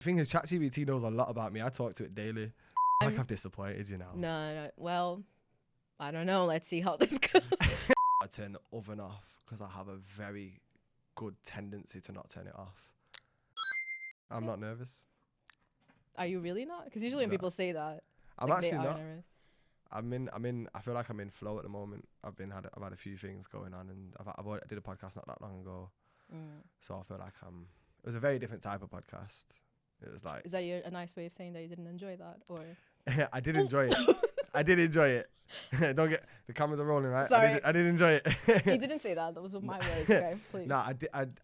The thing is, ChatGPT knows a lot about me. I talk to it daily. I've disappointed you now. No. Well, I don't know. Let's see how this goes. I turn the oven off because I have a very good tendency to not turn it off. I'm not nervous. Are you really not? Because usually when people say that, I'm like, actually they are not. nervous. I feel like I'm in flow at the moment. I've had a few things going on, and I did a podcast not that long ago. So I feel like it was a very different type of podcast. It was like, is that a nice way of saying that you didn't enjoy that, or? I did enjoy it. I did enjoy it. Don't get the cameras are rolling, right? Sorry. I did enjoy it. He didn't say that. That was my words. Okay, please. No,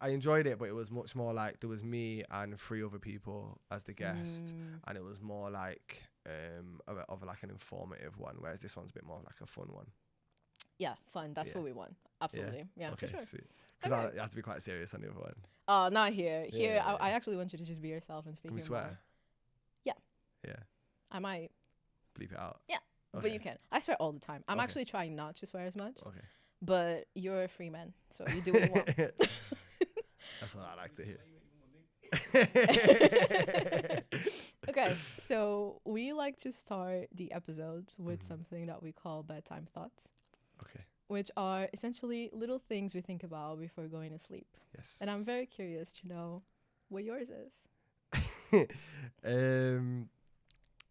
I enjoyed it, but it was much more like there was me and 3 other people as the guest, and it was more like of like an informative one, whereas this one's a bit more like a fun one. Yeah, fun. That's what we want. Absolutely. Yeah, okay, for sure. Because I had to be quite serious on the other one. Not here. Here, I actually want you to just be yourself and speak. Can we swear? Yeah. Yeah. I might. Bleep it out. Yeah. Okay. But you can. I swear all the time. I'm actually trying not to swear as much. Okay. But you're a free man, so you do what you want. That's what I like to hear. Okay, so we like to start the episodes with something that we call bedtime thoughts. Okay. Which are essentially little things we think about before going to sleep. Yes. And I'm very curious to know what yours is.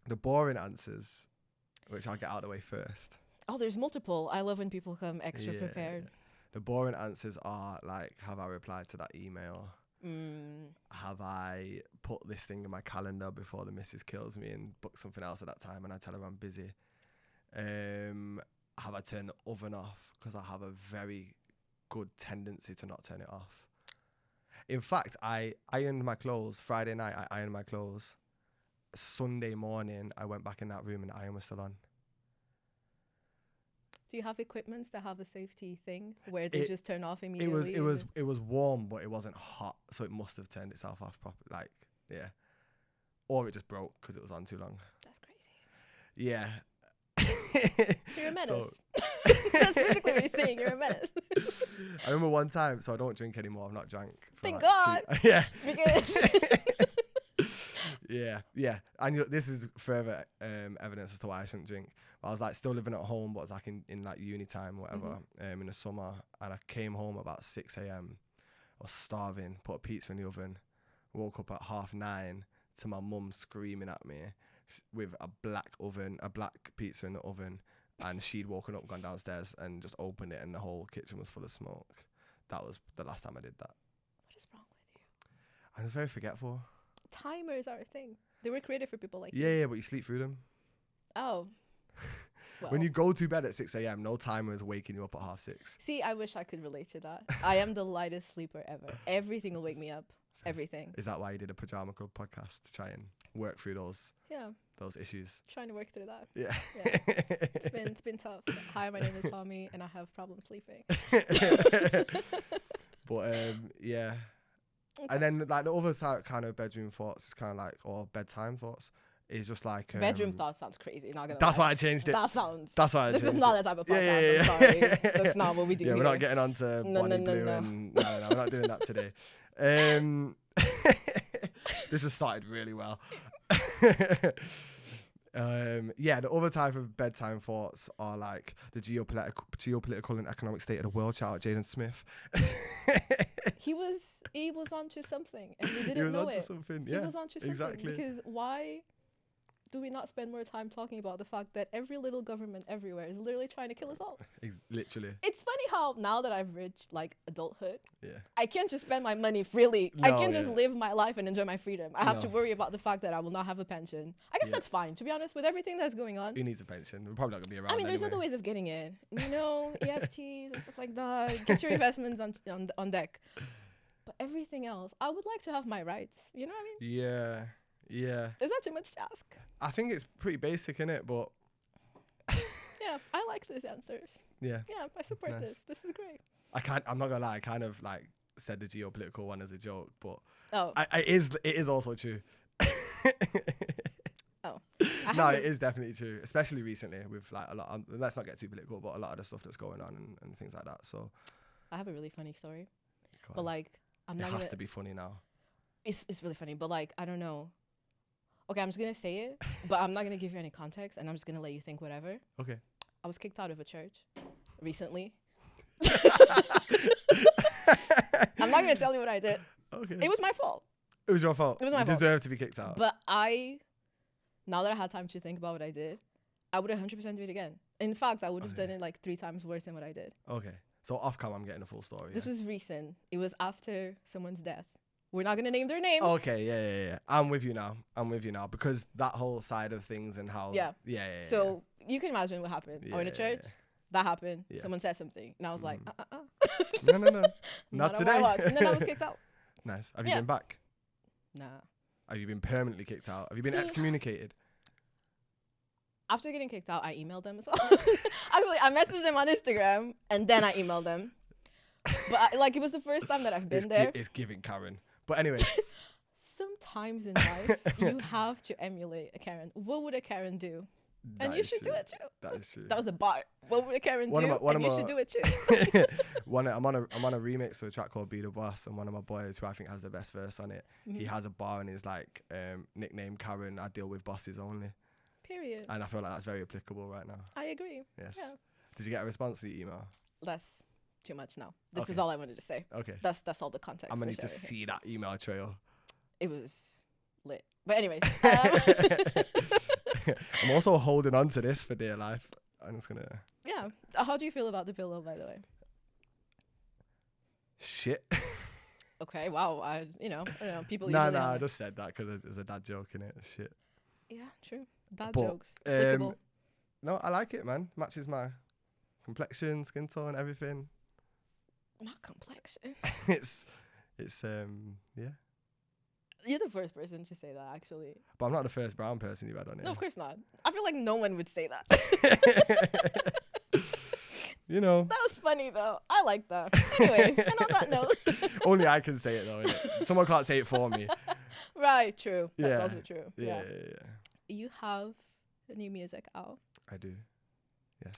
The boring answers, which I'll get out of the way first. Oh, there's multiple. I love when people come extra prepared. The boring answers are like, have I replied to that email? Have I put this thing in my calendar before the missus kills me and book something else at that time and I tell her I'm busy? Have I turned the oven off? Because I have a very good tendency to not turn it off. In fact, I ironed my clothes. Friday night, I ironed my clothes. Sunday morning, I went back in that room and the iron was still on. Do you have equipments that have a safety thing where they just turn off immediately? It was warm, but it wasn't hot, so it must have turned itself off properly. Like, yeah. Or it just broke because it was on too long. That's crazy. Yeah. So you're a menace. That's basically what you're saying. You're a menace. I remember one time, so I don't drink anymore. I've not drank. Thank God. Yeah. Because. Yeah. And this is further evidence as to why I shouldn't drink. I was like still living at home, but I was like in like uni time or whatever, in the summer. And I came home about 6 a.m. I was starving, put a pizza in the oven, woke up at 9:30 to my mum screaming at me with a black pizza in the oven. And she'd woken up, gone downstairs and just opened it and the whole kitchen was full of smoke. That was the last time I did that. What is wrong with you? I was very forgetful. Timers are a thing. They were created for people like you. Yeah, but you sleep through them. Oh. Well. When you go to bed at 6 a.m., no timer is waking you up at 6:30. See, I wish I could relate to that. I am the lightest sleeper ever. Everything will wake me up. Everything. Is that why you did a Pyjama Club podcast to try and work through those issues? Trying to work through that. Yeah. It's been tough. Hi, my name is Tommy, and I have problems sleeping. But yeah. Okay. And then like the other kind of bedroom thoughts is kind of like, or bedtime thoughts is just like bedroom thoughts sounds crazy. Not gonna. That's why I changed it. That's why this is not that type of podcast. I'm sorry. That's not what we do. Yeah, here. We're not getting on to Bonnie Blue and no, we're not doing that today. This has started really well. The other type of bedtime thoughts are like the geopolitical and economic state of the world. Shout out Jaden Smith. He was onto something, and we didn't know it. He was onto something. Exactly. Because why do we not spend more time talking about the fact that every little government everywhere is literally trying to kill us all? Literally. It's funny how now that I've reached like adulthood, yeah, I can't just spend my money freely. I can't just live my life and enjoy my freedom. I have to worry about the fact that I will not have a pension. I guess that's fine, to be honest, with everything that's going on. Who needs a pension? We're probably not going to be around. I mean, there's other ways of getting it. You know, EFTs and stuff like that. Get your investments on deck. But everything else, I would like to have my rights. You know what I mean? Yeah. Is that too much to ask? I think it's pretty basic, innit? But yeah, I like these answers. Yeah, I support this. This is great. I'm not gonna lie. I kind of like said the geopolitical one as a joke, but it is also true. No, it is definitely true, especially recently with like a lot. Let's not get too political, but a lot of the stuff that's going on and things like that. So I have a really funny story, but like it has to be funny now. It's really funny, but like, I don't know. Okay, I'm just gonna say it, but I'm not gonna give you any context, and I'm just gonna let you think whatever. Okay. I was kicked out of a church recently. I'm not gonna tell you what I did. Okay. It was my fault. It was your fault. It was my You fault. deserve to be kicked out. But now that I had time to think about what I did, I would 100% do it again. In fact, I would have done it like 3 times worse than what I did. Okay. So off cam, I'm getting the full story. This was recent. It was after someone's death. We're not gonna name their names. Okay, yeah. I'm with you now. Because that whole side of things and how. Yeah. Yeah. So you can imagine what happened. I went to church. Yeah. That happened. Yeah. Someone said something, and I was like, No. not Not on today. my watch. And then I was kicked out. Nice. Have you Yeah. been back? Nah. Have you been permanently kicked out? Have you been See- excommunicated? After getting kicked out, I emailed them as well. Actually, I messaged them on Instagram, and then I emailed them. But it was the first time that I've been there. It's giving Karen. But anyway. Sometimes in life, you have to emulate a Karen. What would a Karen do? And that you is should do true. it too. That is true. That was a bar. What would a Karen One do? of my- one and of you my- should do it too. I'm on a remix of a track called Be the Boss, and one of my boys who I think has the best verse on it, he has a bar and is like nickname Karen, I deal with bosses only. Period. And I feel like that's very applicable right now. I agree. Yes. Yeah. Did you get a response to the email? That's too much now. This Okay. is all I wanted to say. Okay. That's all the context. I'm gonna we're need to sharing here. see that email trail. It was lit. But anyways, I'm also holding on to this for dear life. I'm just gonna yeah. How do you feel about the pillow, by the way? shit. Okay. Wow. I don't know. People Nah, usually. I have just said that because there's a dad joke in it. Shit. Yeah. True. Dad But, jokes. Applicable. No, I like it, man. Matches my complexion, skin tone, everything. Not complexion. it's yeah. You're the first person to say that, actually. But I'm not the first brown person you've had on it. No, of course not. I feel like no one would say that. You know, That was funny, though. I like that. Anyways, and on that note. only I can say it though. Innit? Someone can't say it for me. Right, true. That's Yeah. also true. Yeah. You have new music out. I do. Yes.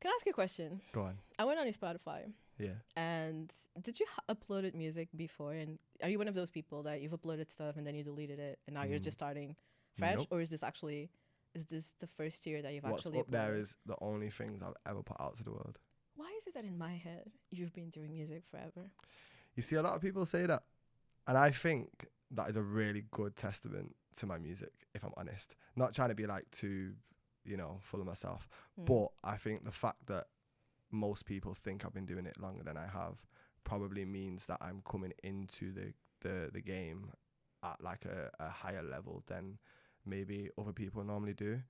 Can I ask you a question? Go on. I went on your Spotify, Yeah. and did you uploaded music before? And are you one of those people that you've uploaded stuff and then you deleted it, and now you're just starting fresh? Nope. Or is this the first year that you've What's actually up there uploaded? is the only things I've ever put out to the world. Why is it that in my head you've been doing music forever? You see, a lot of people say that, and I think that is a really good testament to my music, if I'm honest. Not trying to be like too, full of myself, but I think the fact that most people think I've been doing it longer than I have probably means that I'm coming into the game at like a higher level than maybe other people normally do.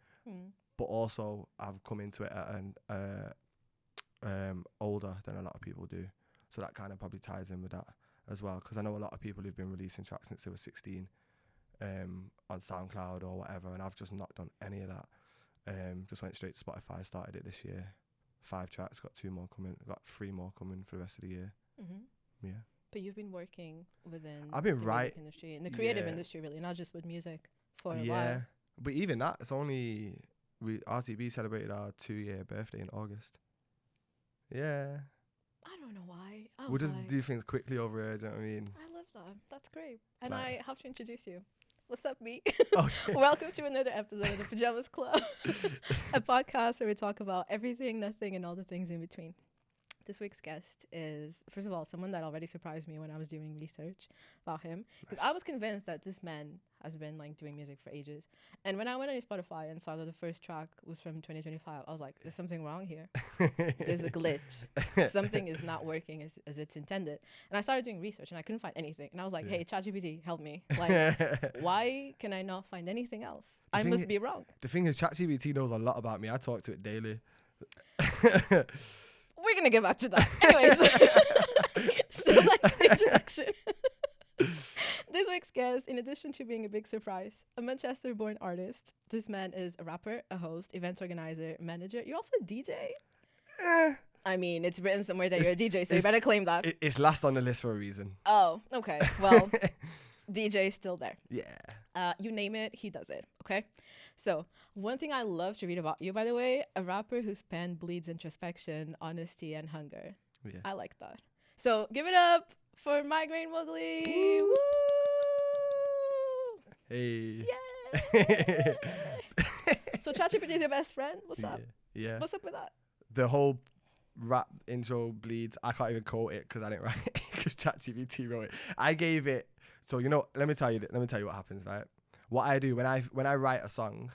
But also I've come into it at an older than a lot of people do, so that kind of probably ties in with that as well, because I know a lot of people who've been releasing tracks since they were 16 on SoundCloud or whatever, and I've just not done any of that. Just went straight to Spotify, started it this year. 5 tracks, got 2 more coming, got 3 more coming for the rest of the year. Yeah. But you've been working within I've been the right- music industry, in the creative yeah. industry, really, not just with music, for a Yeah, while. but even that, it's only RTB celebrated our 2-year birthday in August. Yeah, I don't know why. I we'll was just like, do things quickly over here. Do you know what I mean? I love that. That's great. And Like- I have to introduce you. What's up, me? Okay. Welcome to another episode of the Pyjamas Club, a podcast where we talk about everything, nothing, and all the things in between. This week's guest is, first of all, someone that already surprised me when I was doing research about him, because I was convinced that this man has been like doing music for ages. And when I went on his Spotify and saw that the first track was from 2025, I was like, there's something wrong here. There's a glitch. Something is not working as it's intended. And I started doing research and I couldn't find anything. And I was like, Yeah. hey, ChatGPT, help me. Like, why can I not find anything else? I thing must i- be wrong. The thing is, ChatGPT knows a lot about me. I talk to it daily. We're going to get back to that. Anyways, so that's the introduction. This week's guest, in addition to being a big surprise, a Manchester-born artist, this man is a rapper, a host, events organizer, manager. You're also a DJ? I mean, it's written somewhere that you're a DJ, so you it's- better claim that. It's last on the list for a reason. Oh, okay. Well, DJ is still there. Yeah. You name it, he does it. Okay. So one thing I love to read about you, by the way, a rapper whose pen bleeds introspection, honesty, and hunger. Yeah. I like that. So give it up for Migraine Mowgli. Woo! Hey. Yeah. So ChatGPT is your best friend? What's up? Yeah. What's up with that? The whole rap intro bleeds. I can't even quote it because I didn't write it because ChatGPT wrote it. I gave it. So let me tell you what happens, right? What I do when I write a song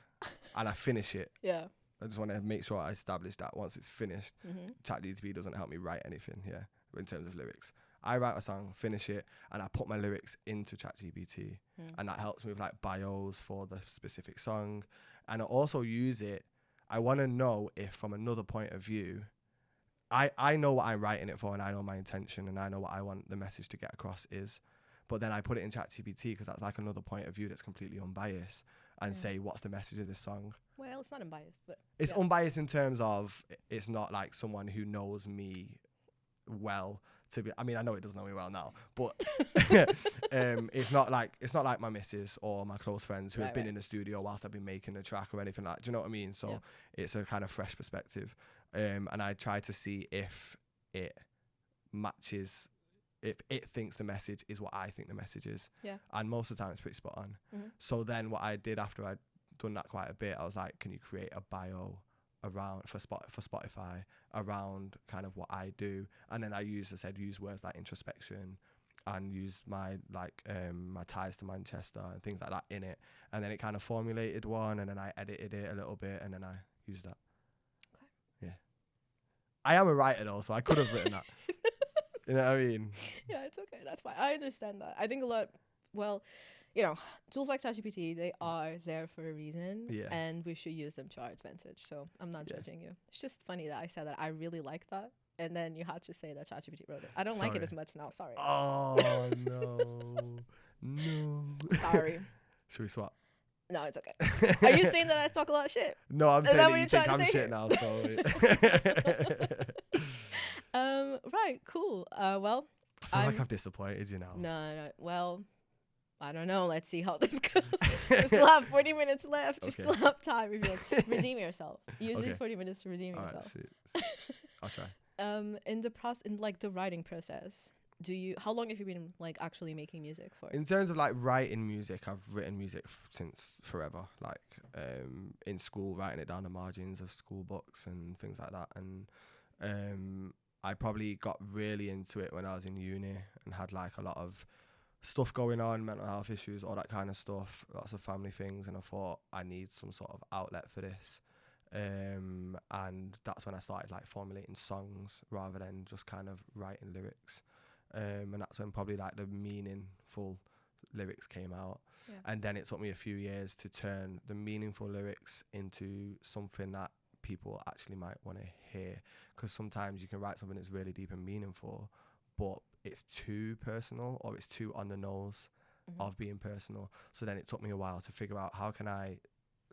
and I finish it. Yeah. I just want to make sure I establish that once it's finished, Mm-hmm. ChatGPT doesn't help me write anything here in terms of lyrics. I write a song, finish it, and I put my lyrics into ChatGPT, and that helps me with like bios for the specific song. And I also use it. I want to know if, from another point of view, I know what I'm writing it for, and I know my intention, and I know what I want the message to get across is. But then I put it in ChatGPT because that's like another point of view that's completely unbiased, and say what's the message of this song. Well, it's not unbiased, but it's unbiased in terms of it's not like someone who knows me well to be. I mean, I know it doesn't know me well now, but it's not like my missus or my close friends who have been in the studio whilst I've been making the track or anything like. Do you know what I mean? So it's a kind of fresh perspective, and I try to see if it matches. If it thinks the message is what I think the message is, and most of the time it's pretty spot on. So then what I did after I'd done that quite a bit, I was like, can you create a bio around for Spotify around kind of what I do? And then I use words like introspection and use my my ties to Manchester and things like that in it, and then it kind of formulated one, and then I edited it a little bit, and then I used that. Okay. I am a writer though, so I could have written that. You know what I mean? Yeah, it's okay. That's fine. I understand that. I think tools like ChatGPT, they are there for a reason, and we should use them to our advantage. So I'm not judging you. It's just funny that I said that I really like that, and then you had to say that ChatGPT wrote it. I don't like it as much now. Sorry. Oh no. Sorry. Should we swap? No, it's okay. Are you saying that I talk a lot of shit? No, I'm saying that you think I'm shit now. So. Right. Cool. Well. I feel like I've disappointed you now. No. Well, I don't know. Let's see how this goes. We still have 40 minutes left. Okay. You still have time if you want. Redeem yourself. Usually it's 40 minutes to redeem yourself. Right, I'll try. In the writing process, how long have you been like actually making music for? In terms of like writing music, I've written music since forever. Like in school, writing it down the margins of school books and things like that. And I probably got really into it when I was in uni and had like a lot of stuff going on, mental health issues, all that kind of stuff, lots of family things, and I thought I need some sort of outlet for this. And that's when I started like formulating songs rather than just kind of writing lyrics. And that's when probably like the meaningful lyrics came out. And then it took me a few years to turn the meaningful lyrics into something that people actually might want to hear, because sometimes you can write something that's really deep and meaningful, but it's too personal or it's too on the nose of being personal. So then it took me a while to figure out how can I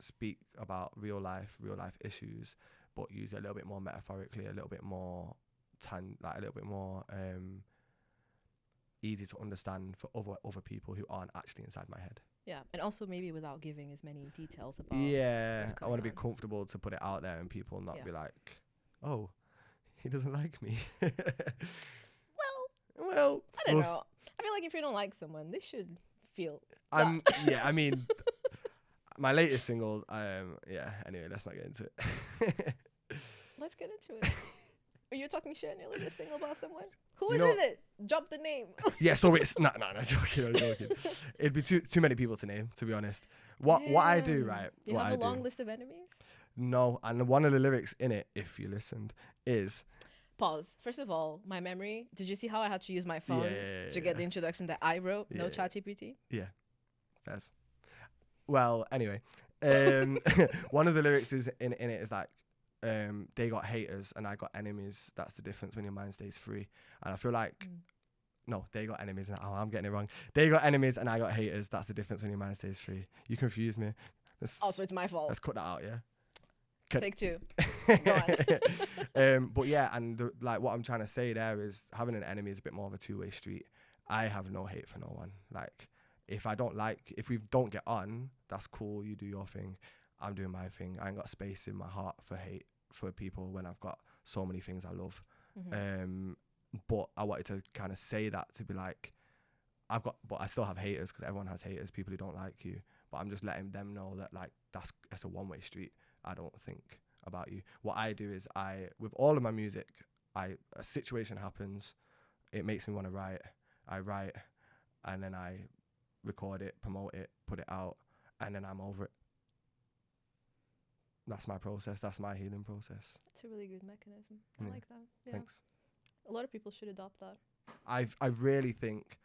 speak about real life issues, but use it a little bit more metaphorically, a little bit more easy to understand for other people who aren't actually inside my head. Yeah, and also maybe without giving as many details about. Yeah, I want to be comfortable to put it out there and people not be like, oh, he doesn't like me. Well, I don't know. I feel like if you don't like someone, they should feel. I mean, my latest single. Anyway, let's not get into it. Let's get into it. Are you talking shit in your latest single about someone? Who is it? Drop the name. Yeah, so it's no, joking. I'm joking. It'd be too many people to name, to be honest. What I do, right? You have a long list of enemies? No, and one of the lyrics in it, if you listened, is. Pause. First of all, my memory. Did you see how I had to use my phone to get the introduction that I wrote? No ChatGPT? Yeah. That's. Well, anyway. One of the lyrics is in it is like, they got haters and I got enemies. That's the difference when your mind stays free. And I feel like, no, they got enemies. And I'm getting it wrong. They got enemies and I got haters. That's the difference when your mind stays free. You confuse me. Also, it's my fault. Let's cut that out, yeah? Take two. Go on. But yeah, and what I'm trying to say there is having an enemy is a bit more of a two-way street. I have no hate for no one. Like, if we don't get on, that's cool. You do your thing. I'm doing my thing. I ain't got space in my heart for hate for people when I've got so many things I love. But I wanted to kind of say that to be like, but I still have haters because everyone has haters, people who don't like you. but I'm just letting them know that like that's a one-way street. I don't think about you. What I do is with all of my music, a situation happens, it makes me want to write. I write, and then I record it, promote it, put it out, and then I'm over it. That's my process. That's my healing process. It's a really good mechanism. I like that. Yeah. Thanks. A lot of people should adopt that. I really think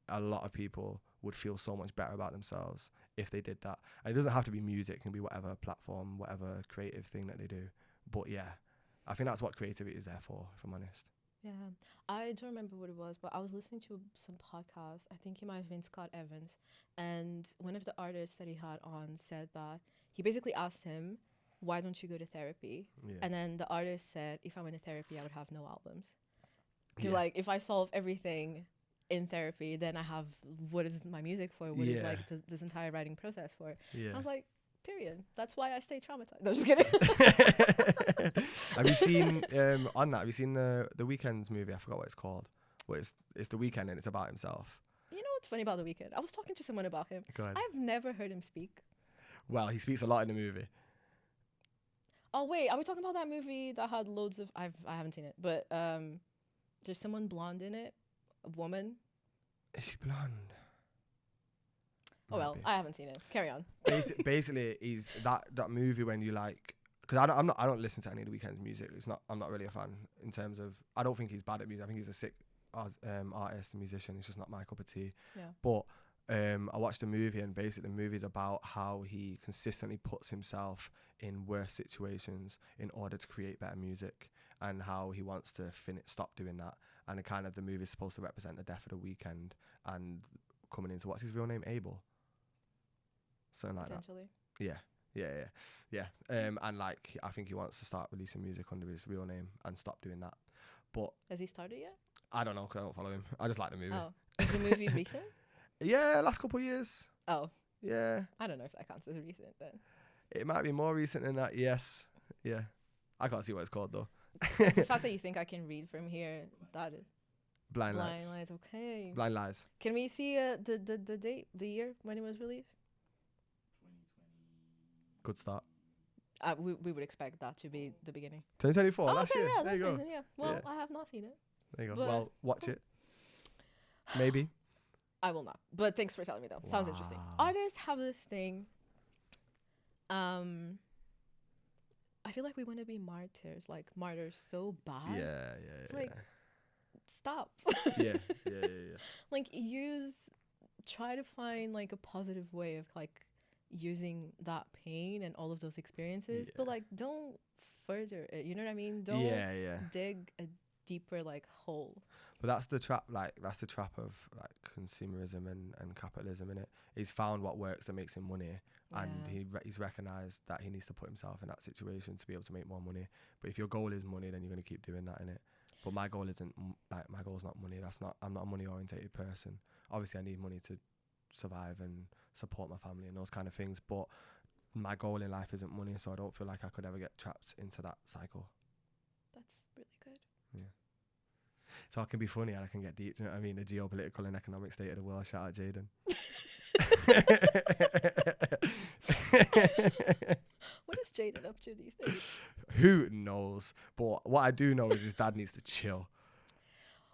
a lot of people would feel so much better about themselves if they did that. And it doesn't have to be music, it can be whatever platform, whatever creative thing that they do. But yeah, I think that's what creativity is there for, if I'm honest. Yeah. I don't remember what it was, but I was listening to some podcast. I think it might have been Scott Evans. And one of the artists that he had on said that he basically asked him, why don't you go to therapy? Yeah. And then the artist said, if I went to therapy, I would have no albums. Because like, if I solve everything in therapy, then I have, what is my music for? What is like this entire writing process for? Yeah. I was like, period. That's why I stay traumatized. No, just kidding. Have you seen on that? Have you seen the Weeknd's movie? I forgot what it's called. Well, it's The Weeknd and it's about himself. You know what's funny about The Weeknd? I was talking to someone about him. Go ahead. I've never heard him speak. Well, he speaks a lot in the movie. Oh wait, are we talking about that movie that had loads of? I haven't seen it, but there's someone blonde in it, a woman. Is she blonde? Oh well, I haven't seen it. Carry on. Basically, is that movie when you like? Because I don't listen to any of The Weeknd's music. I'm not really a fan in terms of. I don't think he's bad at music. I think he's a sick artist and musician. It's just not my cup of tea. Yeah. But I watched the movie, and basically the movie's about how he consistently puts himself in worse situations in order to create better music, and how he wants to stop doing that. And the movie's supposed to represent the death of The Weeknd and coming into, what's his real name, Abel? Something like that. Yeah. And like, I think he wants to start releasing music under his real name and stop doing that. But has he started yet? I don't know, 'cause I don't follow him. I just like the movie. Oh, is the movie recent? Yeah, last couple of years. Oh. Yeah. I don't know if that counts as recent then. It might be more recent than that. Yes. Yeah. I can't see what it's called though. The fact that you think I can read from here, that is Blind Lies. Lies. Okay. Blind Lies. Can we see the date, the year when it was released? 2020. Good start. We would expect that to be the beginning. 2024. Oh, last okay, year. yeah, There you that's go. recent, yeah. Well, Yeah. I have not seen it. There you go. But Well, watch cool. it. Maybe. I will not. But thanks for telling me though. Sounds interesting. Wow. Artists have this thing. I feel like we want to be martyrs so bad. Yeah. It's like, stop. yeah. Like try to find like a positive way of like using that pain and all of those experiences, but Yeah. like don't further it. You know what I mean? Don't Yeah. dig a deeper like hole. But that's the trap. Like that's the trap of like consumerism and capitalism. In it, he's found what works that makes him money, and he's recognized that he needs to put himself in that situation to be able to make more money. But if your goal is money, then you're going to keep doing that in it. But my goal isn't like, my goal is not money. I'm not a money orientated person. Obviously, I need money to survive and support my family and those kind of things. But my goal in life isn't money, so I don't feel like I could ever get trapped into that cycle. That's really good. Yeah. So I can be funny and I can get deep. Do you know what I mean? The geopolitical and economic state of the world. Shout out Jaden. What is Jaden up to these days? Who knows? But what I do know is his dad needs to chill.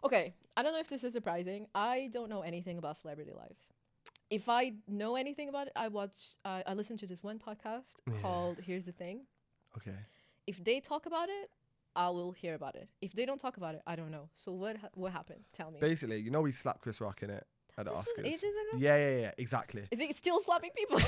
Okay, I don't know if this is surprising. I don't know anything about celebrity lives. If I know anything about it, I listen to this one podcast called Here's the Thing. Okay. If they talk about it, I will hear about it. If they don't talk about it, I don't know. So what happened? Tell me. Basically, we slapped Chris Rock in it at the This Oscars. was ages ago? Yeah, exactly. Is he still slapping people?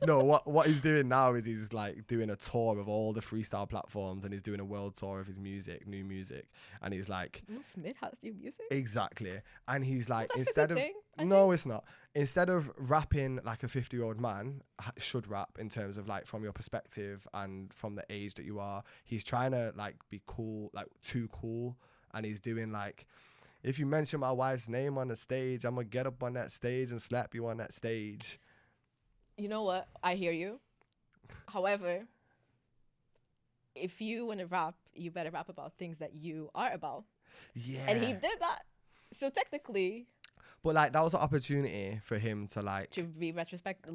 No, what he's doing now is he's like doing a tour of all the freestyle platforms, and he's doing a world tour of his new music, and he's like, Will Smith has new music? exactly, and he's like, Well, that's a instead good of thing, I no, it's not. Instead of rapping like a 50-year-old man should rap in terms of like from your perspective and from the age that you are, he's trying to like be cool, like too cool, and he's doing like, if you mention my wife's name on the stage, I'm gonna get up on that stage and slap you on that stage. You know what? I hear you. However, if you want to rap, you better rap about things that you are about. Yeah. And he did that. So technically, But like that was an opportunity for him to like To be introspective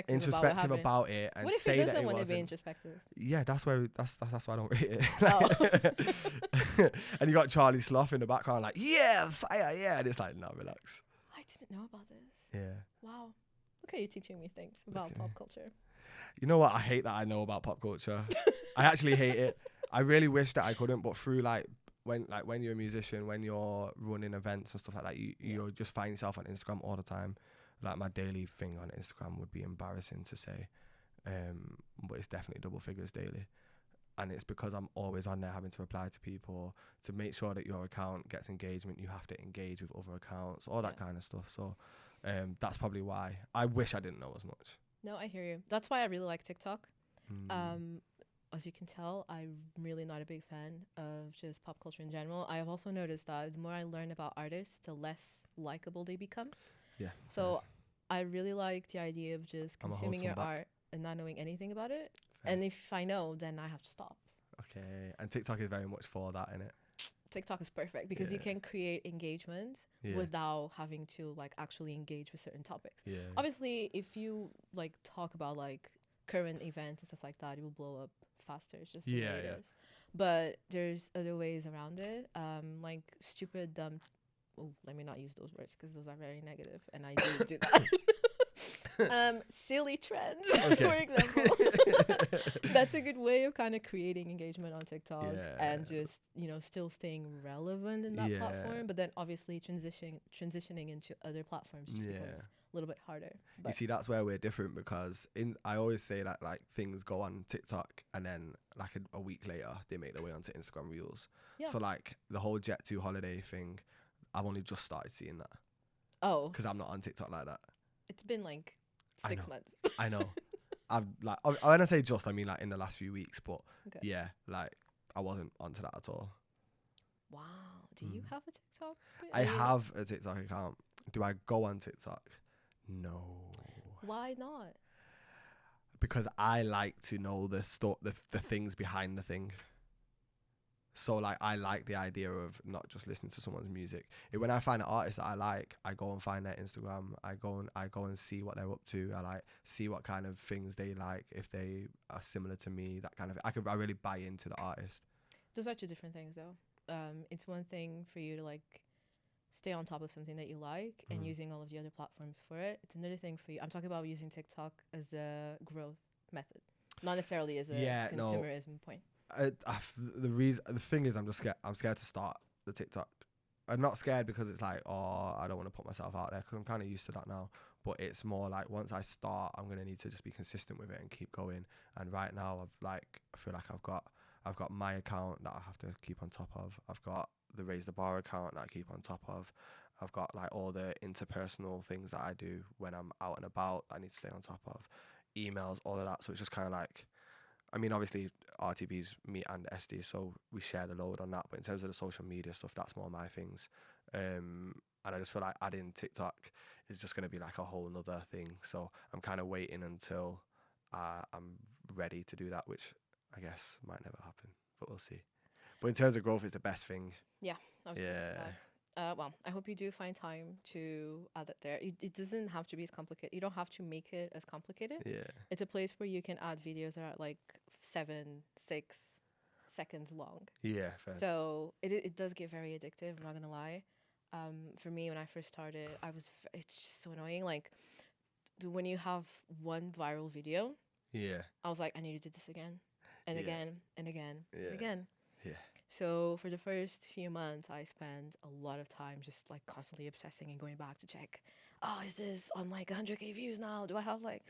introspective about about it and what if say he that doesn't it want to be wasn't. introspective? Yeah, that's why I don't rate it. Oh. And you got Charlie Sloth in the background like, yeah, fire, yeah, and it's like, no, relax. I didn't know about this. Yeah. Wow. Look at you teaching me things about Okay. pop culture. You know what? I hate that I know about pop culture. I actually hate it. I really wish that I couldn't, but through like when you're a musician, when you're running events and stuff like that, you just find yourself on Instagram all the time. Like my daily thing on Instagram would be embarrassing to say, but it's definitely double figures daily. And it's because I'm always on there having to reply to people to make sure that your account gets engagement. You have to engage with other accounts, all that kind of stuff. So that's probably why. I wish I didn't know as much. No, I hear you. That's why I really like TikTok. As you can tell, I'm really not a big fan of just pop culture in general. I have also noticed that the more I learn about artists, the less likable they become. Yeah. So Nice. I really like the idea of just I'm a consuming your wholesome art and not knowing anything about it. Fairs. And if I know, then I have to stop. Okay. And TikTok is very much for that, innit? TikTok is perfect because you Yeah. can create engagement without having to like actually engage with certain topics. Yeah. Obviously, if you like talk about like current events and stuff like that, it will blow up faster. It's just the way it is. But there's other ways around it. Like stupid, dumb. Oh, let me not use those words because those are very negative, and I do that. Silly trends, for example. That's a good way of kind of creating engagement on TikTok and just, still staying relevant in that platform. But then obviously transitioning into other platforms just becomes a little bit harder. But you see, that's where we're different because I always say that like things go on TikTok and then like a week later they make their way onto Instagram Reels. Yeah. So like the whole Jet2 holiday thing, I've only just started seeing that. Oh. Because I'm not on TikTok like that. It's been like 6 months. I know. I've like when I say just, I mean like in the last few weeks, but yeah, like I wasn't onto that at all. Wow. Do you have a TikTok? I have a TikTok account. Do I go on TikTok? No. Why not? Because I like to know the things behind the thing. So like I like the idea of not just listening to someone's music. When I find an artist that I like, I go and find their Instagram. I go and see what they're up to. I like see what kind of things they like, if they are similar to me, that kind of thing. I really buy into the artist. Those are two different things though. It's one thing for you to like stay on top of something that you like and using all of the other platforms for it. It's another thing for you. I'm talking about using TikTok as a growth method, not necessarily as a consumerism point. The thing is, I'm scared to start the TikTok. I'm not scared because it's like, oh, I don't want to put myself out there because I'm kind of used to that now. But it's more like once I start, I'm gonna need to just be consistent with it and keep going. And right now, I feel like I've got my account that I have to keep on top of. I've got the Raise the Bar account that I keep on top of. I've got like all the interpersonal things that I do when I'm out and about. I need to stay on top of emails, all of that. So it's just kind of like, I mean, obviously RTB's me and SD, so we share the load on that. But in terms of the social media stuff, that's more my things. And I just feel like adding TikTok is just going to be like a whole nother thing. So I'm kind of waiting until I'm ready to do that, which I guess might never happen, but we'll see. But in terms of growth, it's the best thing. Yeah, I was gonna say that. Well, I hope you do find time to add it there. It doesn't have to be as complicated. You don't have to make it as complicated. Yeah. It's a place where you can add videos that are like 6 seconds long. Yeah, fair. So it does get very addictive, I'm not going to lie. For me, when I first started, it's just so annoying. Like, when you have one viral video, I was like, I need to do this again and again and again and again. Yeah. So for the first few months, I spent a lot of time just like constantly obsessing and going back to check. Oh, is this on like 100K views now? Do I have like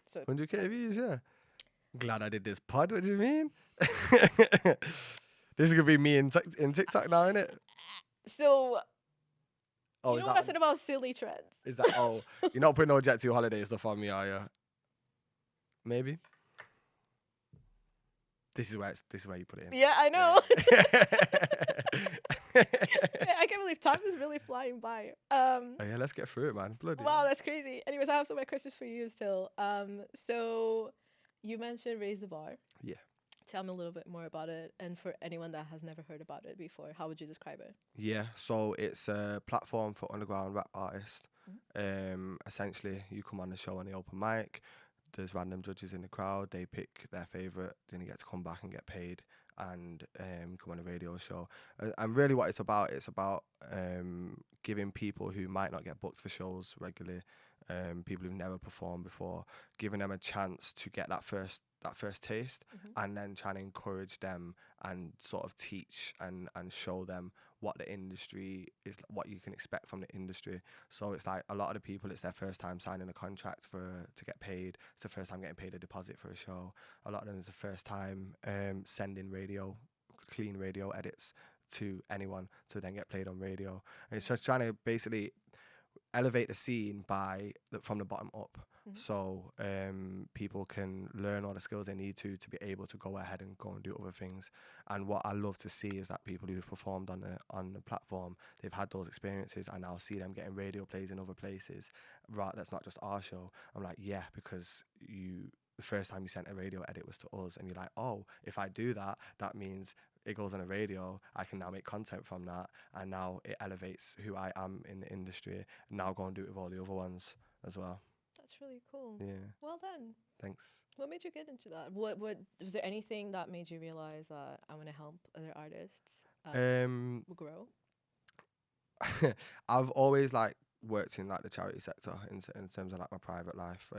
So 100K views? Yeah. Glad I did this pod. What do you mean? This is gonna be me in TikTok now, isn't it? So. Oh, you know what I said about silly trends? Is that you're not putting no Jet2 holiday stuff on me, are you? Maybe. This is where you put it in. Yeah, I know. I can't believe time is really flying by. Oh yeah, let's get through it, man. Bloody wow, that's crazy. Anyways, I have so many questions for you still. So you mentioned Raise the Bar. Yeah. Tell me a little bit more about it. And for anyone that has never heard about it before, how would you describe it? Yeah, so it's a platform for underground rap artists. Essentially, you come on the show on the open mic. There's random judges in the crowd. They pick their favorite. Then you get to come back and get paid and come on a radio show. And really, what it's about giving people who might not get booked for shows regularly, people who've never performed before, giving them a chance to get that first taste, and then trying to encourage them and sort of teach and show them what the industry is, what you can expect from the industry. So it's like a lot of the people, it's their first time signing a contract to get paid. It's the first time getting paid a deposit for a show. A lot of them is the first time sending clean radio edits to anyone to then get played on radio. And it's just trying to basically elevate the scene from the bottom up. So people can learn all the skills they need to be able to go ahead and go and do other things. And what I love to see is that people who've performed on the platform, they've had those experiences, and I'll see them getting radio plays in other places. Right, that's not just our show. I'm like, yeah, because the first time you sent a radio edit was to us, and you're like, oh, if I do that, that means it goes on a radio. I can now make content from that, and now it elevates who I am in the industry. And now go and do it with all the other ones as well. That's really cool. Yeah. Well done. Thanks. What made you get into that? What was there anything that made you realize that I want to help other artists grow? I've always worked in the charity sector in terms of my private life.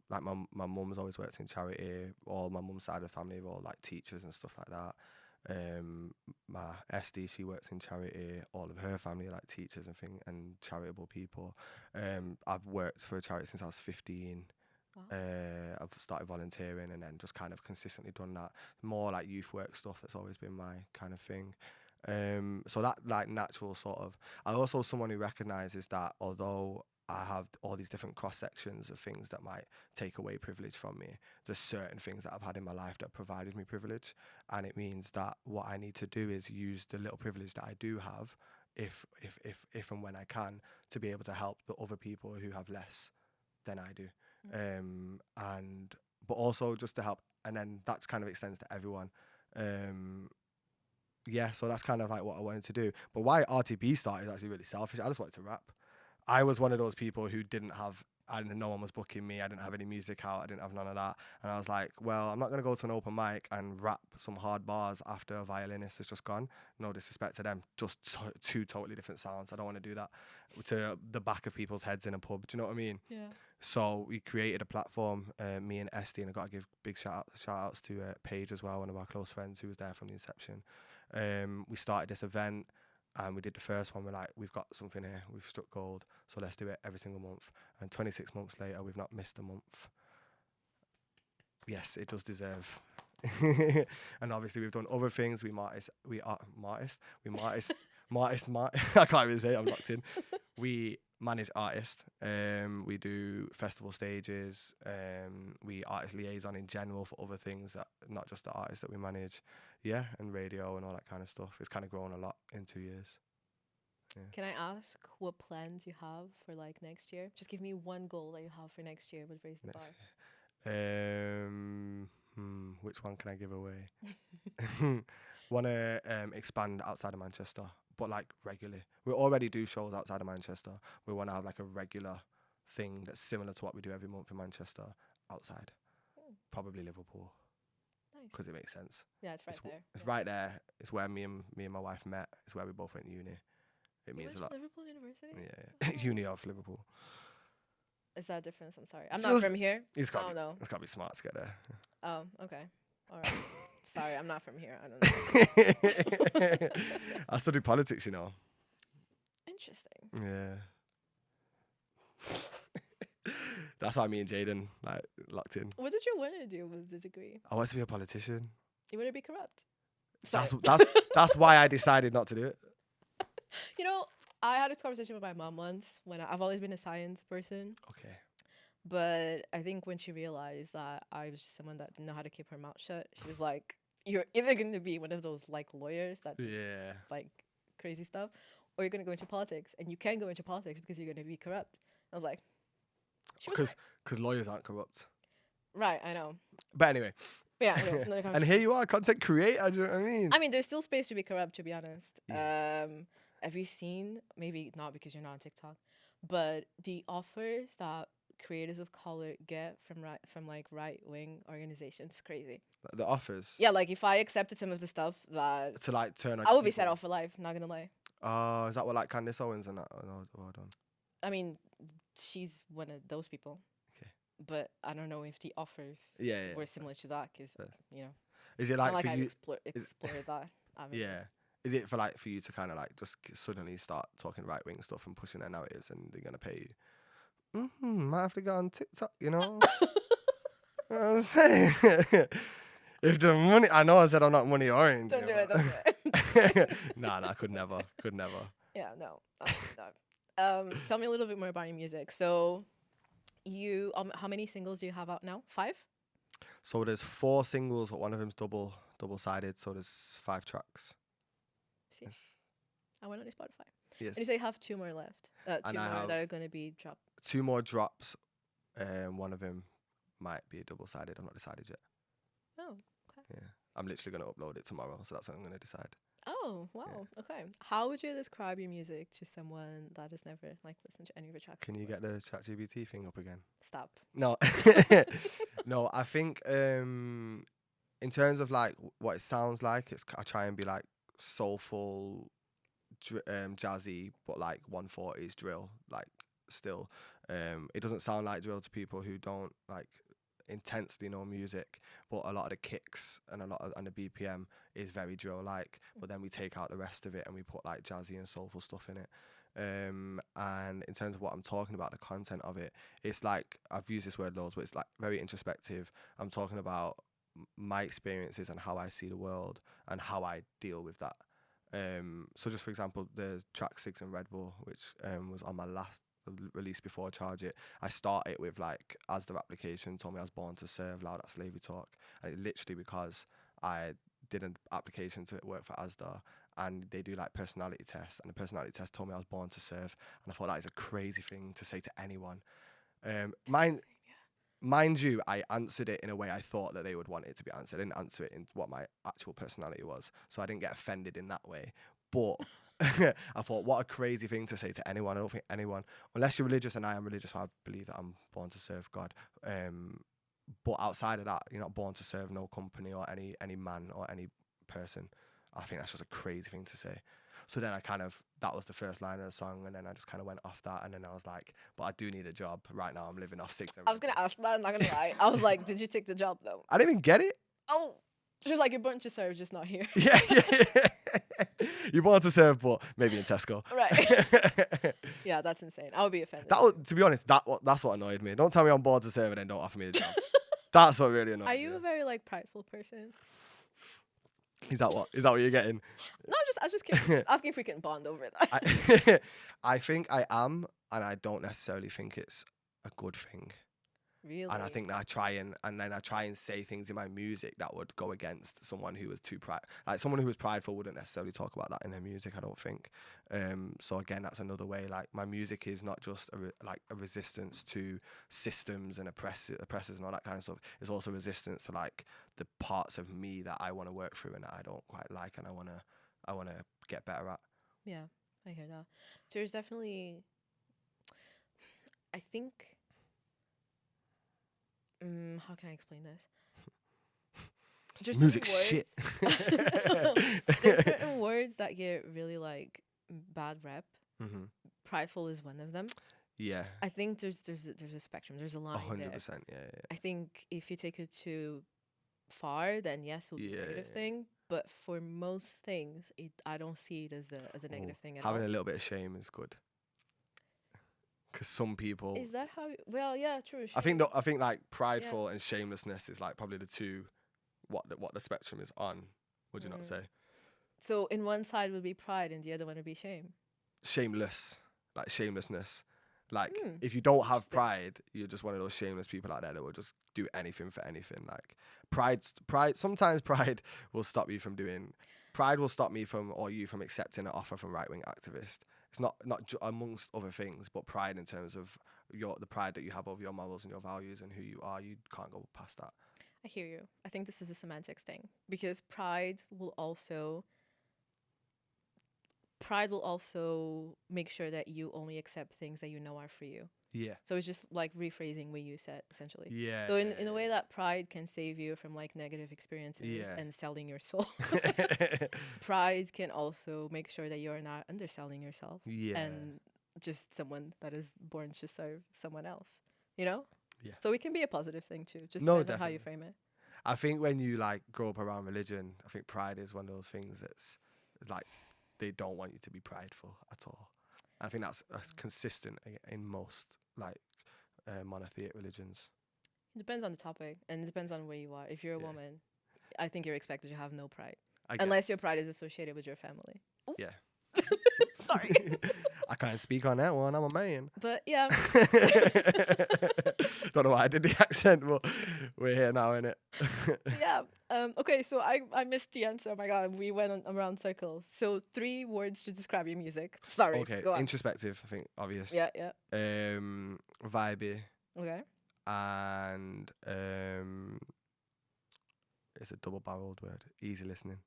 Like my mum's always worked in charity. All my mum's side of the family are all teachers and stuff like that. My SD, she works in charity. All of her family are teachers and charitable people. I've worked for a charity since I was 15. Wow. I've started volunteering and then just kind of consistently done that. More youth work stuff. That's always been my kind of thing. So that natural sort of. I'm also someone who recognises that although I have all these different cross sections of things that might take away privilege from me, there's certain things that I've had in my life that provided me privilege, and it means that what I need to do is use the little privilege that I do have, if and when I can, to be able to help the other people who have less than I do, but also just to help, and then that kind of extends to everyone. Yeah, so that's kind of what I wanted to do. But why RTB started is actually really selfish. I just wanted to rap. I was one of those people who no one was booking me. I didn't have any music out. I didn't have none of that. And I was like, well, I'm not going to go to an open mic and rap some hard bars after a violinist has just gone. No disrespect to them. Just two totally different sounds. I don't want to do that to the back of people's heads in a pub. Do you know what I mean? Yeah. So we created a platform, me and Esty, and I got to give big shout outs to Paige as well, one of our close friends who was there from the inception. We started this event. And we did the first one. We're like, we've got something here. We've struck gold. So let's do it every single month. And 26 months later, we've not missed a month. Yes, it does deserve. And obviously, we've done other things. I can't even say it. I'm locked in. We manage artists. We do festival stages. We artist liaison in general for other things that not just the artists that we manage. Yeah, and radio and all that kind of stuff. It's kind of grown a lot in 2 years. Yeah. Can I ask what plans you have for next year? Just give me one goal that you have for next year with Raise the Bar. Which one can I give away? Want to expand outside of Manchester, but regularly. We already do shows outside of Manchester. We want to have a regular thing that's similar to what we do every month in Manchester outside. Probably Liverpool. Nice. Because it makes sense. Yeah, it's right there. It's right there. It's where me and my wife met. It's where we both went to uni. It means a lot. Liverpool University? Yeah. Uni of Liverpool. Is that a difference? I'm sorry. I'm not from here. It's got to be smart to get there. Oh, okay. All right. Sorry, I'm not from here. I don't know. I studied politics, Interesting. Yeah. That's why me and Jaden locked in. What did you want to do with the degree? I wanted to be a politician. You want to be corrupt? That's why I decided not to do it. I had this conversation with my mom once when I've always been a science person. Okay. But I think when she realized that I was just someone that didn't know how to keep her mouth shut, she was like, you're either going to be one of those lawyers that just, crazy stuff, or you're going to go into politics. And you can't go into politics because you're going to be corrupt. I was like, because lawyers aren't corrupt. Right, I know. But anyway, But yeah, anyways, another And conversation. here you are, content creator. Do you know what I mean? I mean, there's still space to be corrupt, to be honest. Yeah. Have you seen, maybe not because you're not on TikTok, but the offers that creators of color get from like right wing organizations? It's crazy. The offers Yeah, like if I accepted some of the stuff that to like turn on I would be people. set off for life, not gonna lie. Oh, is that what like Candace Owens and that? Oh, no, well done. I mean, she's one of those people. Okay. But I don't know if the offers Yeah, yeah. were similar to that, because, Yes. you know, Is it not like like for I've you? explored that avenue. Yeah. Is it for like for you to kind of like just suddenly start talking right wing stuff and pushing their narratives and they're gonna pay you? Might have to go on TikTok, you know. You know what I'm saying? If the money, I know I said I'm not money oriented. Don't do it, don't do it. Nah, I could never. Yeah, no. No. Tell me a little bit more about your music. So, you, how many singles do you have out now? 5? So there's 4 singles, but one of them's double-sided. So there's 5 tracks. See, I went on your Spotify. Yes. And you say you have 2 more left. 2 And more I have that are going to be dropped. 2 more drops. One of them might be double-sided. I'm not decided yet. Oh, okay. Yeah. I'm literally gonna upload it tomorrow, so that's what I'm gonna decide. Oh, wow. Okay. How would you describe your music to someone that has never like listened to any of your tracks? Can you before? get the ChatGPT thing up again? Stop. No, no. I think in terms of like what it sounds like, I try and be like soulful, jazzy, but like 140s drill. Like still, it doesn't sound like drill to people who don't like intensely know music, but a lot of the kicks and the BPM is very drill like. But then we take out the rest of it and we put like jazzy and soulful stuff in it. And in terms of what I'm talking about, the content of it, it's like, I've used this word loads, but it's like very introspective. I'm talking about my experiences and how I see the world and how I deal with that. So just for example, the track 6 in Red Bull, which was on my last release before Charge It, I started with like, as the application told me I was born to serve, loud at slavery talk, and it literally because I did an application to work for Asda, and they do like personality tests, and the personality test told me I was born to serve, and I thought that is a crazy thing to say to anyone. Mind you, I answered it in a way I thought that they would want it to be answered. I didn't answer it in what my actual personality was, so I didn't get offended in that way. But I thought, what a crazy thing to say to anyone. I don't think anyone, unless you're religious, and I am religious, so I believe that I'm born to serve God. But outside of that, you're not born to serve no company or any man or any person. I think that's just a crazy thing to say. So then that was the first line of the song, and then I just kind of went off that, and then I was like, but I do need a job. Right now I'm living off 6. I was going to ask that, I'm not going to lie. I was like, did you take the job though? I didn't even get it. Oh, just like you're born to serve, just not here. Yeah. You're born to serve, but maybe in Tesco. Right. Yeah, that's insane. I would be offended. To be honest, that's what annoyed me. Don't tell me I'm born to serve and then don't offer me a job. That's what really annoyed me. Are you a very like prideful person? Is that what you're getting? No, I was just curious. Asking if we can bond over that. I think I am, and I don't necessarily think it's a good thing. Really? And I think that I try and say things in my music that would go against someone who was someone who was prideful wouldn't necessarily talk about that in their music, I don't think. So again, that's another way. Like, my music is not just a resistance to systems and oppressors and all that kind of stuff. It's also resistance to like the parts of me that I want to work through and that I don't quite like, and I wanna get better at. Yeah, I hear that. So there's definitely, I think. How can I explain this? There's Music certain shit. There's certain words that get really like bad rep. Mm-hmm. Prideful is one of them. Yeah. I think there's a spectrum. There's a line 100%. there. Yeah. I think if you take it too far, then yes, it'll be a negative thing. But for most things, I don't see it as a negative thing at all. Having a little bit of shame is good. Because some people. Is that how? Well, yeah, true. I think like prideful and shamelessness is like probably the two, what the spectrum is on. Would you not say? So in one side would be pride, and the other one would be shame. Shameless, like shamelessness. Like if you don't have pride, you're just one of those shameless people out there that will just do anything for anything. Like pride. Sometimes pride will stop you from doing. Pride will stop me from or you from accepting an offer from right-wing activists. It's not amongst other things, but pride in terms of the pride that you have over your morals and your values and who you are. You can't go past that. I hear you. I think this is a semantics thing because pride will also make sure that you only accept things that you know are for you. Yeah. So it's just like rephrasing what you said, essentially. Yeah. So in a way that pride can save you from like negative experiences Yeah. and selling your soul. Pride can also make sure that you're not underselling yourself Yeah. and just someone that is born to serve someone else, you know? Yeah. So it can be a positive thing too. Just No, depends on how you definitely. frame it. I think when you like grow up around religion, I think pride is one of those things that's like they don't want you to be prideful at all. I think that's consistent in most like monotheistic religions. It depends on the topic and it depends on where you are. If you're a Yeah. woman, I think you're expected to have no pride. I guess. Unless your pride is associated with your family. Yeah. Sorry. I can't speak on that one. I'm a man. But yeah. Don't know why I did the accent, but we're here now, innit? Yeah. Okay, so I missed the answer. Oh my god, we went around circles. So 3 words to describe your music. Sorry. Okay, Go on. introspective, I think, obvious. Yeah, yeah. Vibey, Okay. and it's a double-barreled word. Easy listening.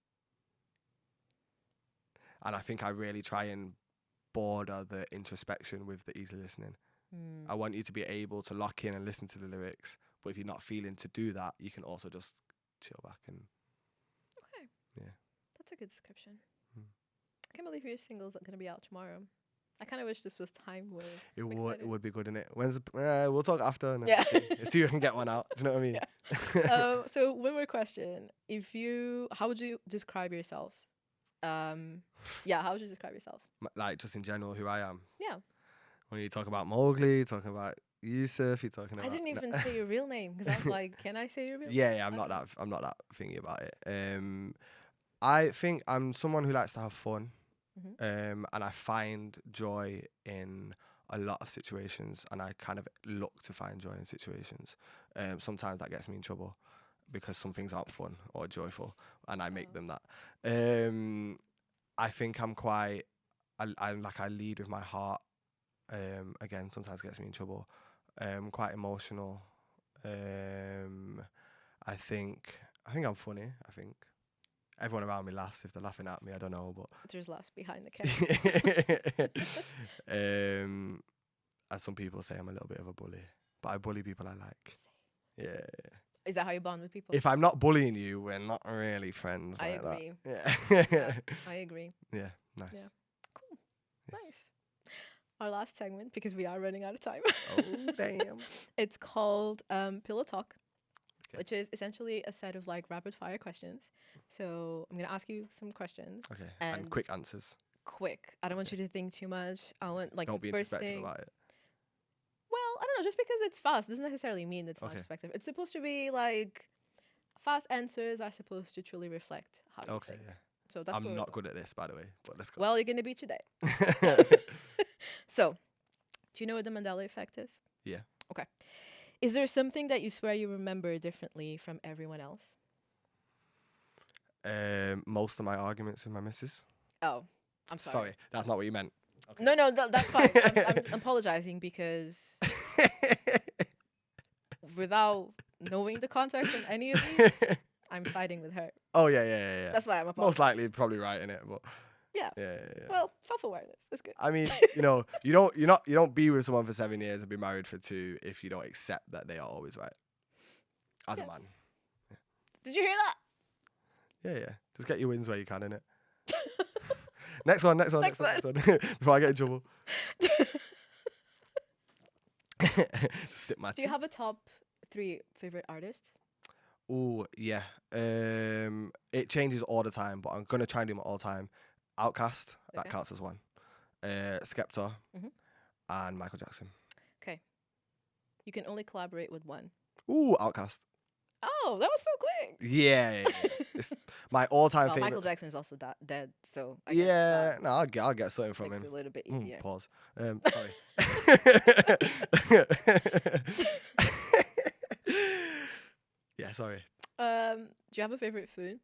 And I think I really try and border the introspection with the easy listening. I want you to be able to lock in and listen to the lyrics, but if you're not feeling to do that, you can also just chill back and. Okay. Yeah. That's a good description. I can't believe your single's going to be out tomorrow. I kind of wish this was time where It would be good, innit? When's we'll talk after. And yeah. see if we can get one out. Do you know what I mean? Yeah. So one more question: how would you describe yourself? Yeah, how would you describe yourself? Like just in general, who I am. Yeah. When you talk about Mowgli, you're talking about Yusuf, you're talking about. I didn't even say your real name because I was like, can I say your real name? Yeah, I'm not that thingy about it. I think I'm someone who likes to have fun. And I find joy in a lot of situations, and I kind of look to find joy in situations. Sometimes that gets me in trouble because some things aren't fun or joyful, and I make them that. I think I'm quite. I lead with my heart. Again, sometimes gets me in trouble. Quite emotional. I think I'm funny. I think. Everyone around me laughs. If they're laughing at me, I don't know, but there's laughs behind the camera. And some people say I'm a little bit of a bully, but I bully people I like. Yeah. Is that how you bond with people? If I'm not bullying you, we're not really friends. I like agree. That. Yeah, I agree. Yeah. Nice. Yeah. Cool. Yes. Nice. Our last segment, because we are running out of time. Oh damn. It's called Pillow Talk. Okay. Which is essentially a set of like rapid fire questions. So I'm gonna ask you some questions. Okay. And quick answers. Quick. I don't want you to think too much. I want like don't the be first introspective thing. about it. Well, I don't know. Just because it's fast doesn't necessarily mean it's not introspective. It's supposed to be like fast answers are supposed to truly reflect how you think. Yeah. So that's. I'm not good at this, by the way. But let's go. Well, you're gonna be today. So, do you know what the Mandela effect is? Yeah. Okay. Is there something that you swear you remember differently from everyone else? Most of my arguments with my missus. Oh, I'm sorry. Sorry, that's not what you meant. Okay. No, that's fine. I'm apologizing because without knowing the context of any of these, I'm siding with her. Oh yeah. That's why I'm apologizing. Most likely, probably right in it, but. Yeah. Yeah. Well, self-awareness is good. I mean, you don't be with someone for 7 years and be married for 2 if you don't accept that they are always right. As a man. Yeah. Did you hear that? Yeah. Just get your wins where you can, innit? Next one. Before I get in trouble. Just sit my. Do you have a top 3 favorite artists? Oh yeah. It changes all the time, but I'm gonna try and do my all time. Outkast, that counts as one. Skepta, and Michael Jackson. Okay. You can only collaborate with one. Ooh, Outkast. Oh, that was so quick. Yeah. It's my all-time favorite. Michael Jackson is also dead, so I guess no, I'll get something from him. It's a little bit easier. Pause. Sorry. Yeah, sorry. Do you have a favorite food?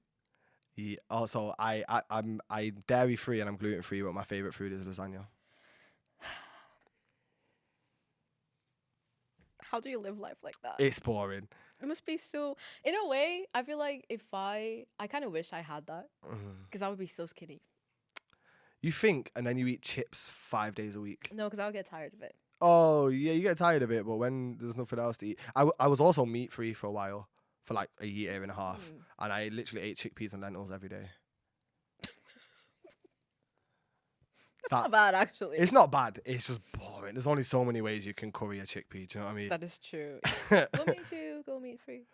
Yeah. Also, I'm dairy free and I'm gluten free, but my favorite food is lasagna. How do you live life like that? It's boring. It must be so. In a way, I feel like if I kind of wish I had that because I would be so skinny. You think, and then you eat chips 5 days a week. No, because I would get tired of it. Oh, yeah, you get tired of it, but when there's nothing else to eat. I was also meat free for a while, for like a year and a half. And I literally ate chickpeas and lentils every day. That's not bad, actually. It's not bad. It's just boring. There's only so many ways you can curry a chickpea. Do you know what I mean? That is true. What made you go meat free?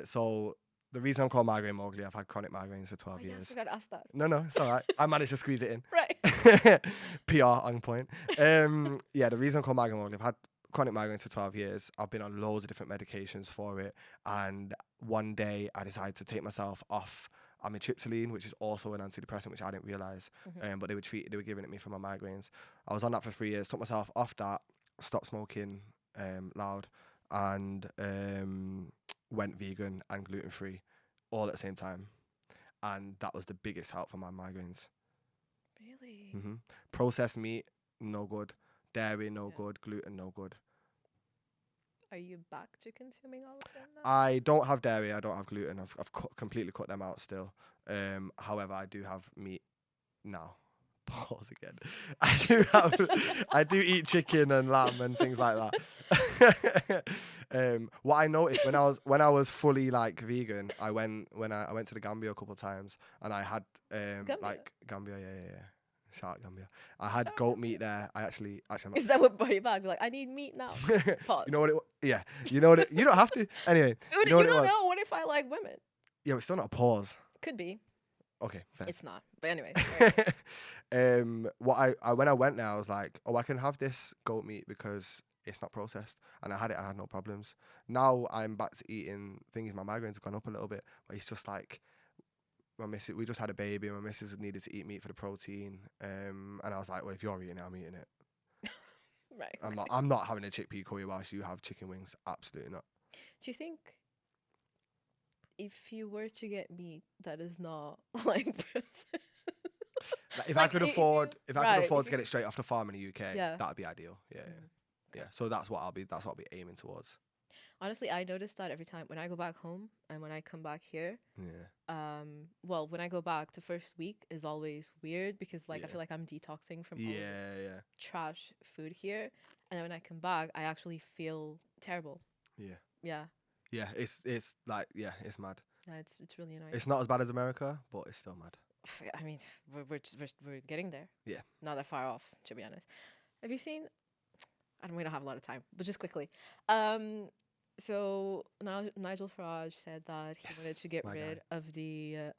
So the reason I'm called Migraine Mowgli, I've had chronic migraines for 12 Yeah, I years. forgot to ask that. No, it's all right. I managed to squeeze it in. Right. PR on point. Yeah, the reason I'm called Migraine Mowgli, I've had chronic migraines for 12 years. I've been on loads of different medications for it. And one day I decided to take myself off amitriptyline, which is also an antidepressant, which I didn't realize. But they were giving it me for my migraines. I was on that for 3 years, took myself off that, stopped smoking loud, and went vegan and gluten free all at the same time. And that was the biggest help for my migraines. Really? Processed meat, no good. Dairy, no good. Gluten, no good. Are you back to consuming all of them now? I don't have dairy. I don't have gluten. I've completely cut them out still. However, I do have meat now. Pause again. I do eat chicken and lamb and things like that. What I noticed when I was fully like vegan, I went to the Gambia a couple of times and I had like Gambia, yeah. Shout out Gambia. I had goat meat there. Actually, I'm not. Is that what brought you back? You're like, I need meat now. Pause. You know what yeah. You know what you don't have to. Anyway. You don't know. What if I like women? Yeah, but still not a pause. Could be. Okay, fair. It's not. But anyways. What I when I went there, I was like, oh, I can have this goat meat because it's not processed, and I had it and I had no problems. Now I'm back to eating things. My migraines have gone up a little bit, but it's just like my missus. We just had a baby, and my missus needed to eat meat for the protein. And I was like, well, if you're eating it, I'm eating it. Right. I'm not having a chickpea curry whilst you have chicken wings. Absolutely not. Do you think if you were to get meat that is not like Like, if I could afford to get it straight off the farm in the UK, Yeah. that'd be ideal. Yeah. So that's what I'll be aiming towards. Honestly, I noticed that every time when I go back home and when I come back here. Yeah. Well, when I go back, the first week is always weird because I feel like I'm detoxing from all the trash food here, and then when I come back, I actually feel terrible. Yeah. Yeah, it's like it's mad. Yeah, it's really annoying. It's not as bad as America, but it's still mad. I mean, we're getting there. Yeah. Not that far off, to be honest. Have you seen? We don't have a lot of time, but just quickly. So now Nigel Farage said that he wanted to get rid of the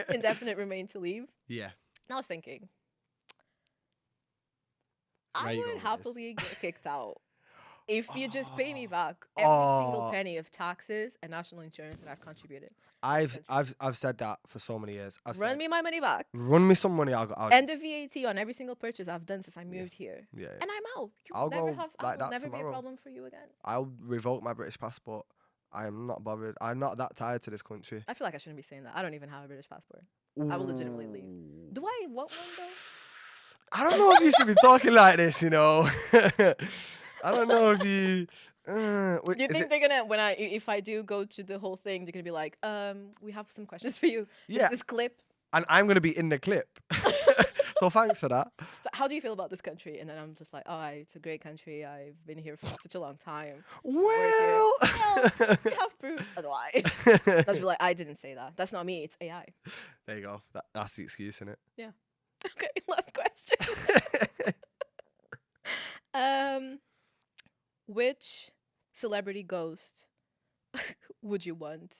indefinite remain to leave. Yeah. And I was thinking, I would happily get kicked out if you just pay me back every single penny of taxes and national insurance that I've contributed. I've said that for so many years. Run me my money back. Run me some money. I'll End the VAT on every single purchase I've done since I moved here. Yeah. And I'm out. I'll never be a problem for you again. I'll revoke my British passport. I am not bothered. I'm not that tied to this country. I feel like I shouldn't be saying that. I don't even have a British passport. I will legitimately leave. Do I want one though? I don't know if you should be talking like this, you know. I don't know if you. Do you think they're gonna if I do go to the whole thing, they're gonna be like, we have some questions for you. Yeah. This clip. And I'm gonna be in the clip. So thanks for that. So how do you feel about this country? And then I'm just like, it's a great country. I've been here for such a long time. Well, we have proof otherwise. That's like, I didn't say that. That's not me. It's AI. There you go. That's the excuse, isn't it? Yeah. Okay. Last question. Which celebrity ghost would you want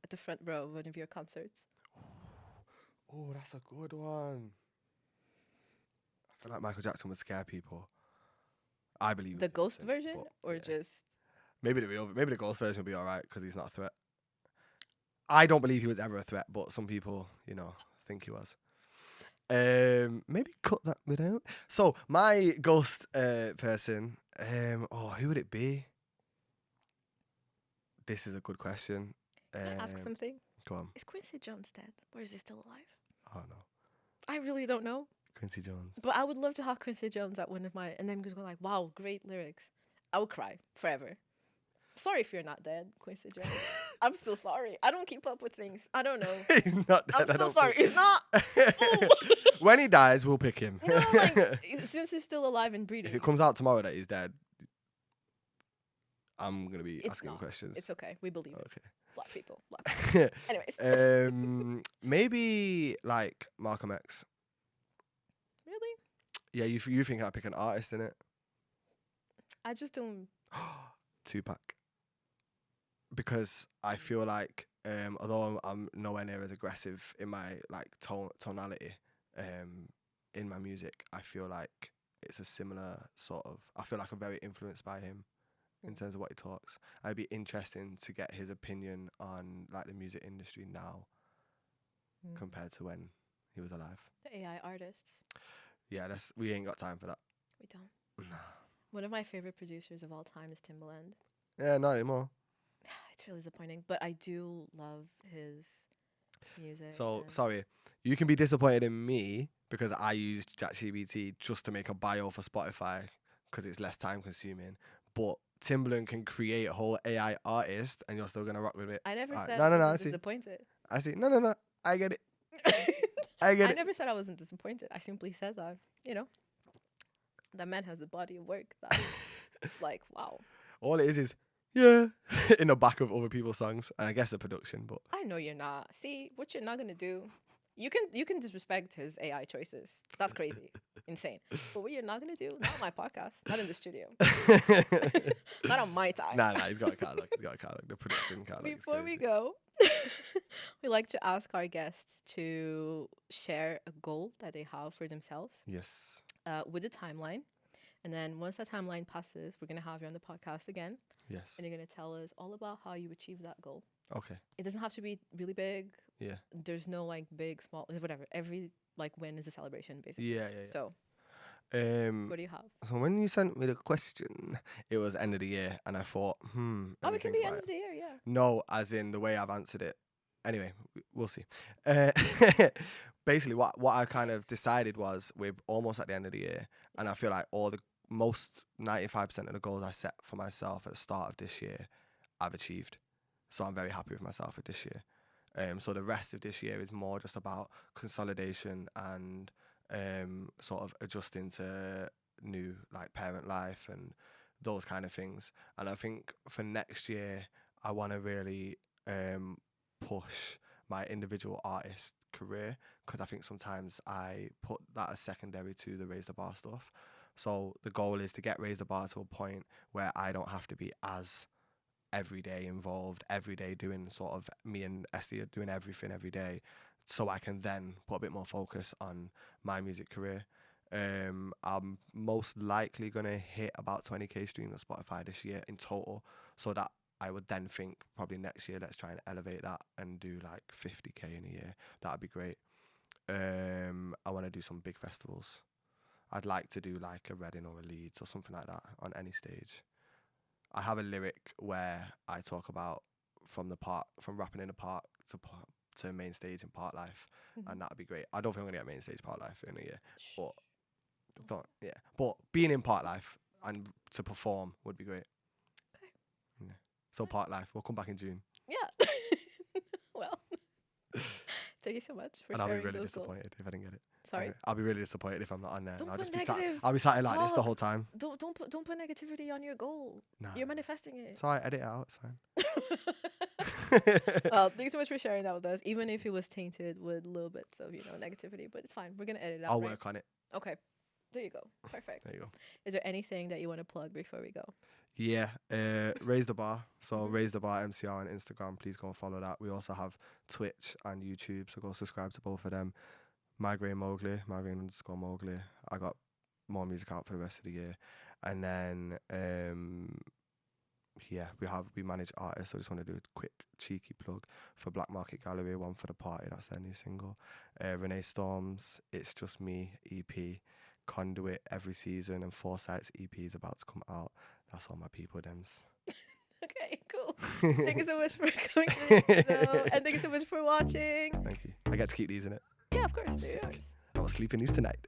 at the front row of one of your concerts? Oh, that's a good one. I feel like Michael Jackson would scare people. I believe the ghost version, or just maybe the ghost version would be alright because he's not a threat. I don't believe he was ever a threat, but some people, think he was. Maybe cut that bit out. So my ghost person, who would it be? This is a good question. Can I ask something? Go on. Is Quincy Jones dead, or is he still alive? Oh no. I really don't know. Quincy Jones. But I would love to have Quincy Jones at one of my, and then just go like, wow, great lyrics. I would cry forever. Sorry if you're not dead, Quincy Jones. I'm so sorry. I don't keep up with things. I don't know. He's not dead. I'm I so don't sorry. think. It's not. When he dies, we'll pick him. You know, like since he's still alive and breathing. If it comes out tomorrow that he's dead, I'm gonna be It's asking not. questions. It's okay. We believe it. Okay. Black people. Black people. Anyways. Maybe like Malcolm X. Really? Yeah, you think I pick an artist in it? I just don't. Tupac. Because I feel like although I'm nowhere near as aggressive in my like tonality in my music, I feel like it's a similar sort of. I feel like I'm very influenced by him in terms of what he talks. It'd be interesting to get his opinion on like the music industry now compared to when he was alive. The AI artists. Yeah, we ain't got time for that. We don't. One of my favorite producers of all time is Timbaland. Yeah, not anymore. It's really disappointing, but I do love his music. So sorry, you can be disappointed in me because I used ChatGPT just to make a bio for Spotify because it's less time consuming. But Timbaland can create a whole AI artist, and you're still gonna rock with it. I never Alright, said no, I I was see. disappointed. I see. No. I get it. I get I it. never said I wasn't disappointed. I simply said that, that man has a body of work that it's like, wow. All it is yeah in the back of other people's songs, and I guess the production. But I know you're not. See, what you're not gonna do, you can disrespect his AI choices. That's crazy, insane. But what you're not gonna do, not on my podcast, not in the studio, not on my time. nah, he's got a catalog. The production catalog. Before we go, we like to ask our guests to share a goal that they have for themselves Yes. with a timeline. And then once that timeline passes, we're going to have you on the podcast again. Yes. And you're going to tell us all about how you achieve that goal. Okay. It doesn't have to be really big. Yeah. There's no like big, small, whatever. Every like win is a celebration, basically. Yeah. So what do you have? So when you sent me the question, it was end of the year, and I thought, Oh, it can be end of the year, yeah. No, as in the way I've answered it. Anyway, we'll see. Basically, what I kind of decided was we're almost at the end of the year, and I feel like most 95% of the goals I set for myself at the start of this year, I've achieved. So I'm very happy with myself for this year. So the rest of this year is more just about consolidation and sort of adjusting to new like parent life and those kind of things. And I think for next year, I want to really push my individual artist career, because I think sometimes I put that as secondary to the Raise the Bar stuff. So the goal is to get Raise the Bar to a point where I don't have to be as everyday involved, every day doing sort of me and Esty are doing everything every day, so I can then put a bit more focus on my music career. I'm most likely gonna hit about 20k streams on Spotify this year in total, so that I would then think probably next year let's try and elevate that and do like 50k in a year. That'd be great. I want to do some big festivals. I'd like to do like a Reading or a Leeds or something like that on any stage. I have a lyric where I talk about from rapping in the park to main stage in Park Life, and that'd be great. I don't think I'm gonna get main stage Park Life in a year, but being in Park Life and to perform would be great. Okay. Yeah. So Park Life, we'll come back in June. Yeah. Well, thank you so much for And I'll be sharing really those disappointed goals. if I didn't get it. Sorry. I'll be really disappointed if I'm not on there. Don't I'll put just be sat. negative I'll be sat like this the whole talks. time. Don't put negativity on your goal. Nah. You're manifesting it. It's alright, edit it out. It's fine. Well, thanks so much for sharing that with us, even if it was tainted with little bits of negativity. But it's fine. We're gonna edit it out. I'll right? work on it. Okay. There you go. Perfect. There you go. Is there anything that you want to plug before we go? Yeah, Raise the Bar. So Raise the Bar MCR on Instagram. Please go and follow that. We also have Twitch and YouTube, so go subscribe to both of them. Migraine Mowgli, Migraine_Mowgli. I got more music out for the rest of the year, and then we manage artists. So I just want to do a quick cheeky plug for Black Market Gallery, One for the Party. That's their new single. Renee Storm's It's Just Me EP. Conduit every season, and Foresight's EP is about to come out. That's all my people, Dems. Okay, cool. Thank you so much for coming to the episode, and thank you so much for watching. Thank you. I get to keep these in it. Yeah, of course. They're yours. I was sleeping these tonight.